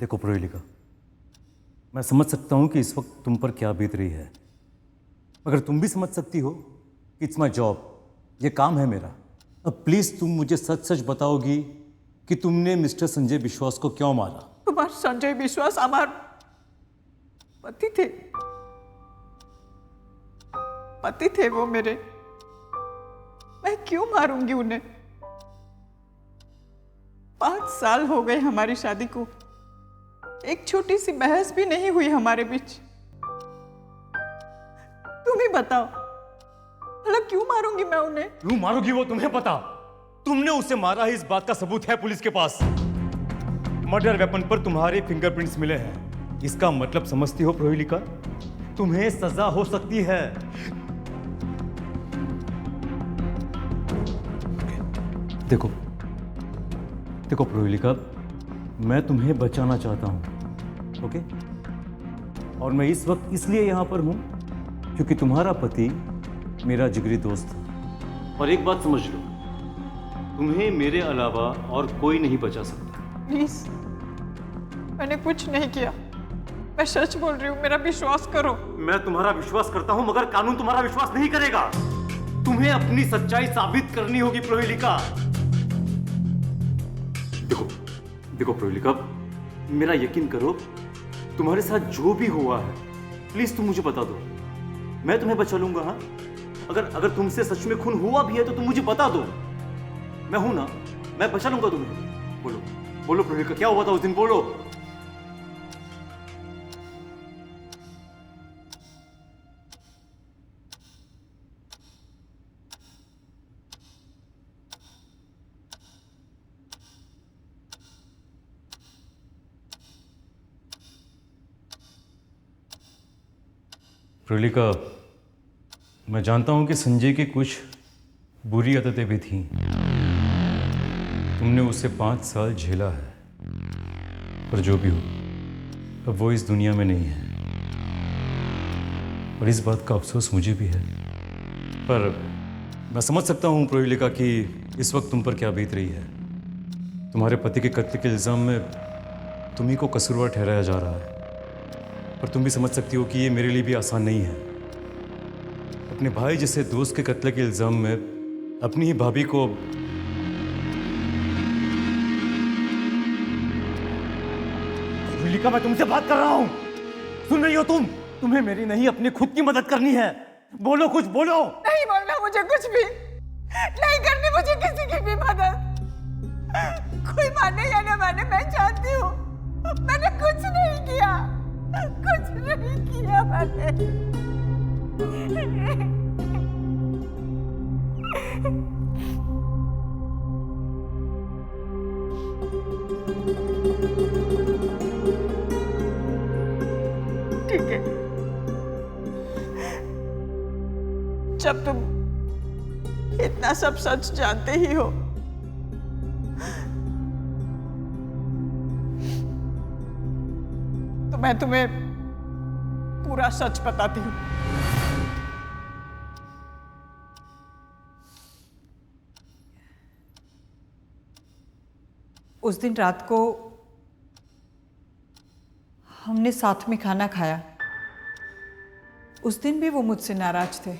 देखो प्रोहेलिका, मैं समझ सकता हूं कि इस वक्त तुम पर क्या बीत रही है, मगर तुम भी समझ सकती हो कि इट्स माई जॉब, ये काम है मेरा। अब प्लीज तुम मुझे सच सच बताओगी कि तुमने मिस्टर संजय विश्वास को क्यों मारा? तुम्हारे संजय विश्वास हमार पति थे, पति थे वो मेरे। मैं क्यों मारूंगी उन्हें? 5 साल हो गए हमारी शादी को, एक छोटी सी बहस भी नहीं हुई हमारे बीच। तुम ही बताओ, भला क्यों मारूंगी मैं उन्हें? क्यों मारोगी वो तुम्हें पता? तुमने उसे मारा है, इस बात का सबूत है पुलिस के पास। मर्डर वेपन पर तुम्हारे फिंगरप्रिंट्स मिले हैं। इसका मतलब समझती हो प्रोहेलिका? तुम्हें सजा हो सकती है। देखो देखो प्रोहेलिका, मैं तुम्हें बचाना चाहता हूं, ओके? और मैं इस वक्त इसलिए यहां पर हूं क्योंकि तुम्हारा पति मेरा जिगरी दोस्त था। और एक बात समझ लो, तुम्हें मेरे अलावा और कोई नहीं बचा सकता। प्लीज, मैंने कुछ नहीं किया, मैं सच बोल रही हूँ, मेरा विश्वास करो। मैं तुम्हारा विश्वास करता हूं, मगर कानून तुम्हारा विश्वास नहीं करेगा। तुम्हें अपनी सच्चाई साबित करनी होगी प्रोहेलिका। देखो देखो प्रोहेलिका, मेरा यकीन करो, तुम्हारे साथ जो भी हुआ है प्लीज तुम मुझे बता दो, मैं तुम्हें बचा लूंगा। हाँ, अगर तुमसे सच में खून हुआ भी है तो तुम मुझे बता दो, मैं हूं ना, मैं बचा लूंगा तुम्हें। बोलो बोलो प्रोहेलिका, क्या हुआ था उस दिन? बोलो। प्रोहेलिका, मैं जानता हूं कि संजय की कुछ बुरी आदतें भी थीं। तुमने उसे 5 साल झेला है, पर जो भी हो, अब वो इस दुनिया में नहीं है, और इस बात का अफसोस मुझे भी है। पर मैं समझ सकता हूं प्रोहेलिका कि इस वक्त तुम पर क्या बीत रही है। तुम्हारे पति के कत्ल के इल्ज़ाम में तुम्ही को कसूरवार ठहराया जा रहा है, पर तुम भी समझ सकती हो कि ये मेरे लिए भी आसान नहीं है। अपने भाई जैसे दोस्त के कत्ल के इल्ज़ाम में अपनी ही भाभी को प्रोहेलिका, मैं तुमसे बात कर रहा हूं, सुन रही हो तुम? तुम्हें मेरी नहीं, अपनी खुद की मदद करनी है। बोलो, कुछ बोलो। नहीं बोलना मुझे कुछ भी, नहीं करनी मुझे किसी की भी मदद। कोई माने या न माने, मैं जानती हूँ मैंने कुछ नहीं किया, कुछ नहीं किया मैंने। ठीक है, जब तुम इतना सब सच जानते ही हो, तो मैं तुम्हें पूरा सच बताती हूँ। उस दिन रात को हमने साथ में खाना खाया। उस दिन भी वो मुझसे नाराज थे,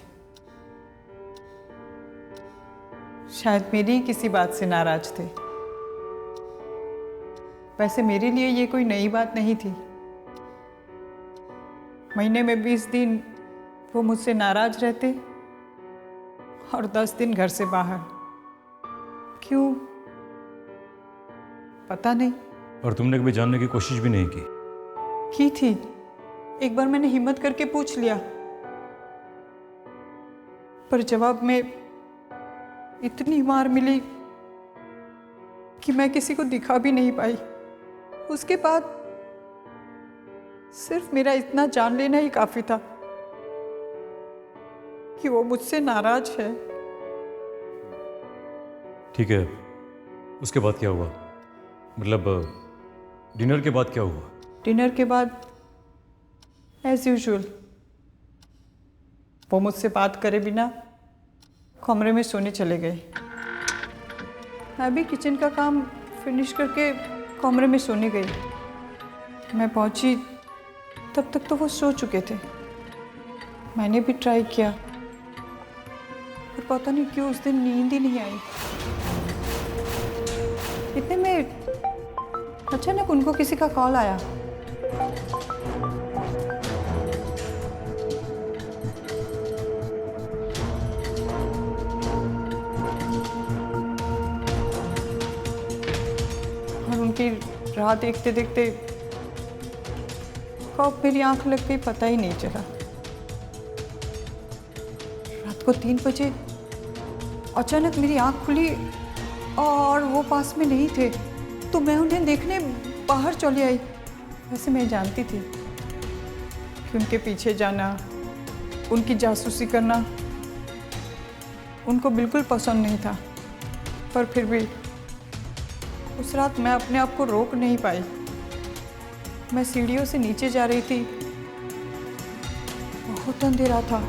शायद मेरी ही किसी बात से नाराज थे। वैसे मेरे लिए ये कोई नई बात नहीं थी। महीने में 20 दिन वो मुझसे नाराज रहते और 10 दिन घर से बाहर। क्यों, पता नहीं। और तुमने कभी जानने की कोशिश भी नहीं की थी, एक बार मैंने हिम्मत करके पूछ लिया, पर जवाब में इतनी मार मिली कि मैं किसी को दिखा भी नहीं पाई। उसके बाद सिर्फ मेरा इतना जान लेना ही काफी था कि वो मुझसे नाराज है। ठीक है, उसके बाद क्या हुआ? मतलब डिनर के बाद क्या हुआ? डिनर के बाद एज यूजुअल वो मुझसे बात करे बिना कमरे में सोने चले गए। मैं भी किचन का काम फिनिश करके कमरे में सोने गई। मैं पहुंची तब तक तो वो सो चुके थे। मैंने भी ट्राई किया, पर पता नहीं क्यों उस दिन नींद ही नहीं आई। इतने में अचानक उनको किसी का कॉल आया। और उनकी राह देखते देखते कब मेरी आंख लग गई पता ही नहीं चला। रात को 3 बजे अचानक मेरी आंख खुली और वो पास में नहीं थे, तो मैं उन्हें देखने बाहर चली आई। वैसे मैं जानती थी कि उनके पीछे जाना, उनकी जासूसी करना उनको बिल्कुल पसंद नहीं था, पर फिर भी उस रात मैं अपने आप को रोक नहीं पाई। मैं सीढ़ियों से नीचे जा रही थी, बहुत अंधेरा था।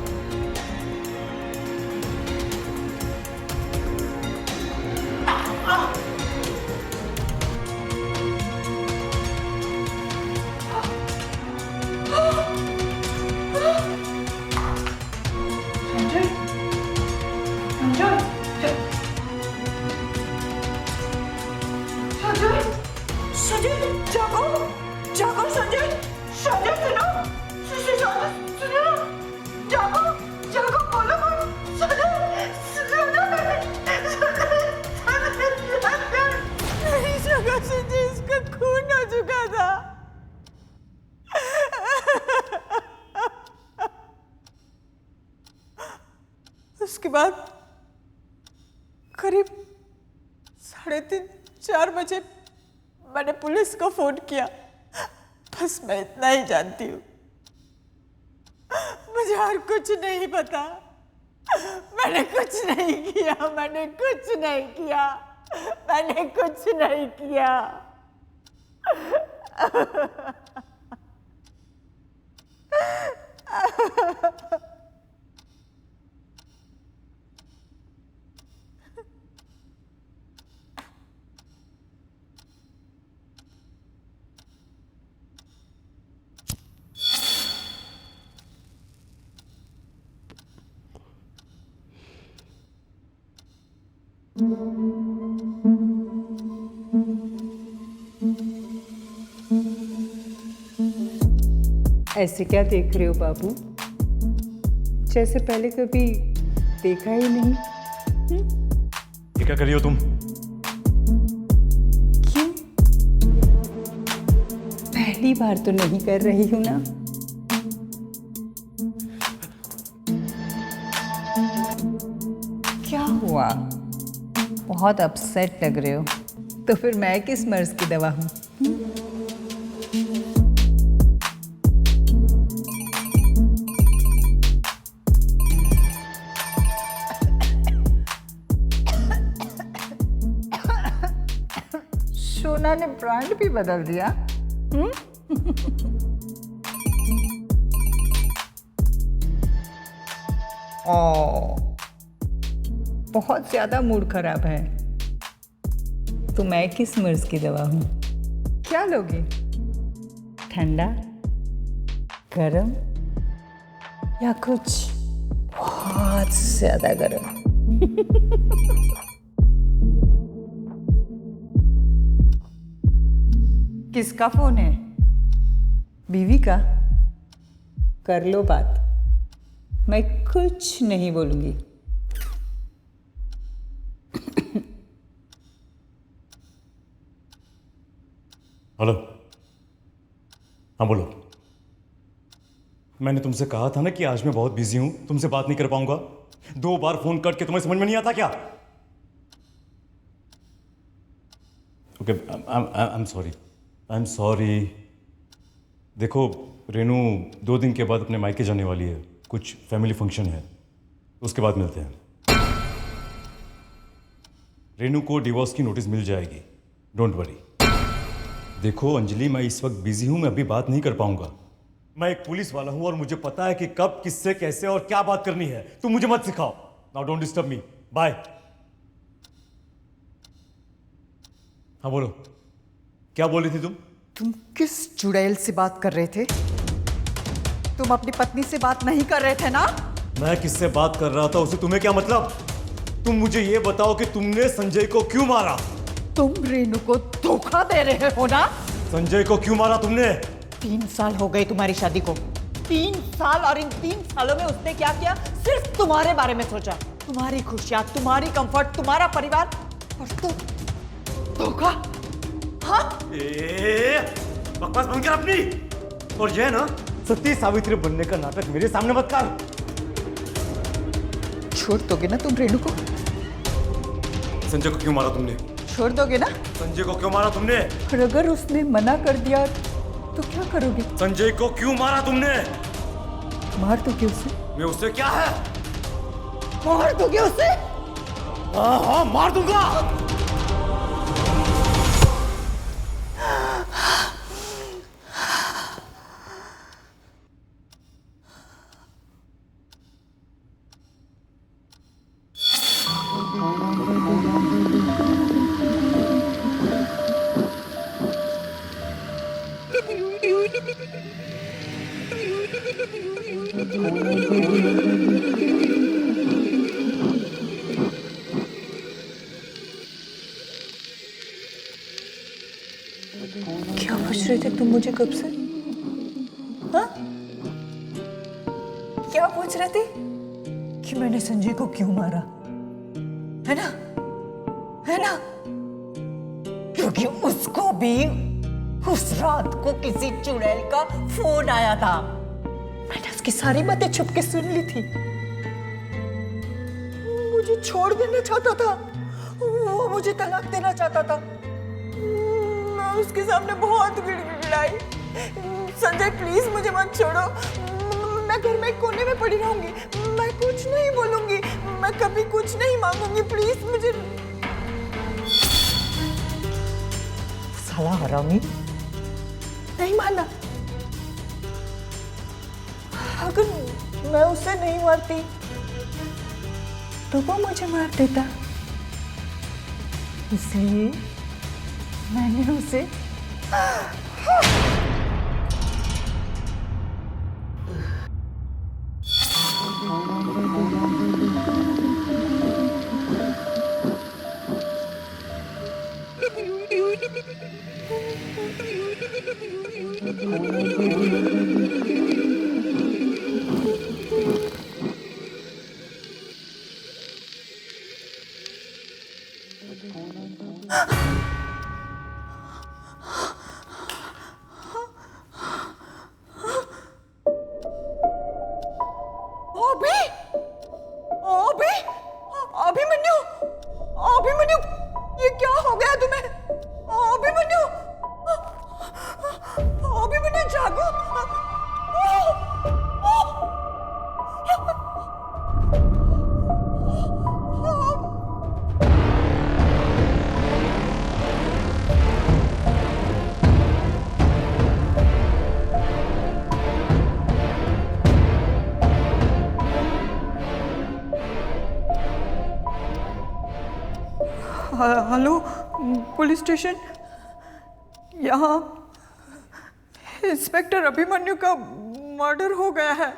उसके बाद करीब 3:30-4 बजे मैंने पुलिस को फोन किया। बस मैं इतना ही जानती हूँ, मुझे और कुछ नहीं पता। मैंने कुछ नहीं किया, मैंने कुछ नहीं किया, मैंने कुछ नहीं किया। ऐसे क्या देख रहे हो बाबू? जैसे पहले कभी देखा ही नहीं। ये क्या कर रही हो तुम? क्यों? पहली बार तो नहीं कर रही हूं ना। क्या हुआ? बहुत अपसेट लग रहे हो। तो फिर मैं किस मर्ज की दवा हूं? सोना ने ब्रांड भी बदल दिया। ओ, बहुत ज्यादा मूड खराब है। तो मैं किस मर्ज की दवा हूं? क्या लोगे? ठंडा, गरम या कुछ बहुत ज्यादा गरम? किसका फोन है? बीवी का? कर लो बात, मैं कुछ नहीं बोलूंगी। हेलो, हाँ बोलो। मैंने तुमसे कहा था ना कि आज मैं बहुत बिजी हूं, तुमसे बात नहीं कर पाऊंगा। 2 बार फोन करके तुम्हें समझ में नहीं आता क्या? Okay, I am sorry. देखो रेनू 2 दिन के बाद अपने मायके जाने वाली है, कुछ फैमिली फंक्शन है, उसके बाद मिलते हैं। रेनू को डिवोर्स की नोटिस मिल जाएगी, डोंट वरी। देखो अंजलि, मैं इस वक्त बिजी हूं, मैं अभी बात नहीं कर पाऊंगा। मैं एक पुलिस वाला हूं और मुझे पता है कि कब, किससे, कैसे और क्या बात करनी है। तुम मुझे मत सिखाओ। Now don't disturb me. Bye. हाँ बोलो, क्या बोल रही थी तुम? तुम किस चुड़ैल से बात कर रहे थे? तुम अपनी पत्नी से बात नहीं कर रहे थे ना? मैं किससे बात कर रहा था उसे तुम्हें क्या मतलब? तुम मुझे ये बताओ कि तुमने संजय को क्यों मारा? तुम रेनू को धोखा दे रहे हो ना? संजय को क्यों मारा तुमने? 3 साल हो गए तुम्हारी शादी को। 3 साल, और इन 3 सालों में उसने क्या किया? सिर्फ तुम्हारे बारे में सोचा, तुम्हारी खुशियां, तुम्हारी कंफर्ट, तुम्हारा परिवार, और तुम धोखा। हाँ, बकवास बंद कर अपनी। और ये ना सती सावित्री बनने का नाटक मेरे सामने मत कर। छोड़ दोगे ना तुम रेनू को? संजय को क्यों मारा तुमने? छोड़ दोगे ना? संजय को क्यों मारा तुमने? और अगर उसने मना कर दिया तो क्या करोगे? संजय को क्यों मारा तुमने? मार दोगे उसे? मैं उससे क्या है? मार दोगे उसे? हाँ हाँ मार दूंगा। क्या पूछ रहे थे तुम मुझे कब से? हाँ? क्या पूछ रहे थे? कि मैंने संजय को क्यों मारा? है ना? है ना? क्योंकि उसको भी उस रात को किसी चुड़ैल का फोन आया था। मैंने उसकी सारी बातें छुप के सुन ली थी। मुझे छोड़ देना चाहता था, वो मुझे तलाक देना चाहता था। मैं उसके सामने बहुत गिड़गिड़ाई, संजय प्लीज मुझे मत छोड़ो, मैं घर में कोने में पड़ी रहूंगी, मैं कुछ नहीं बोलूंगी, मैं कभी कुछ नहीं मांगूंगी, प्लीज मुझे। साला हरामी नहीं माना। अगर मैं उसे नहीं मारती तो वो मुझे मार देता, इसलिए मैंने उसे अभिमन्यु, अभिमन्यु, ये क्या हो गया तुम्हें? अभिमन्यु, अभिमन्यु जागो। हेलो पुलिस स्टेशन, यहाँ इंस्पेक्टर अभिमन्यु का मर्डर हो गया है।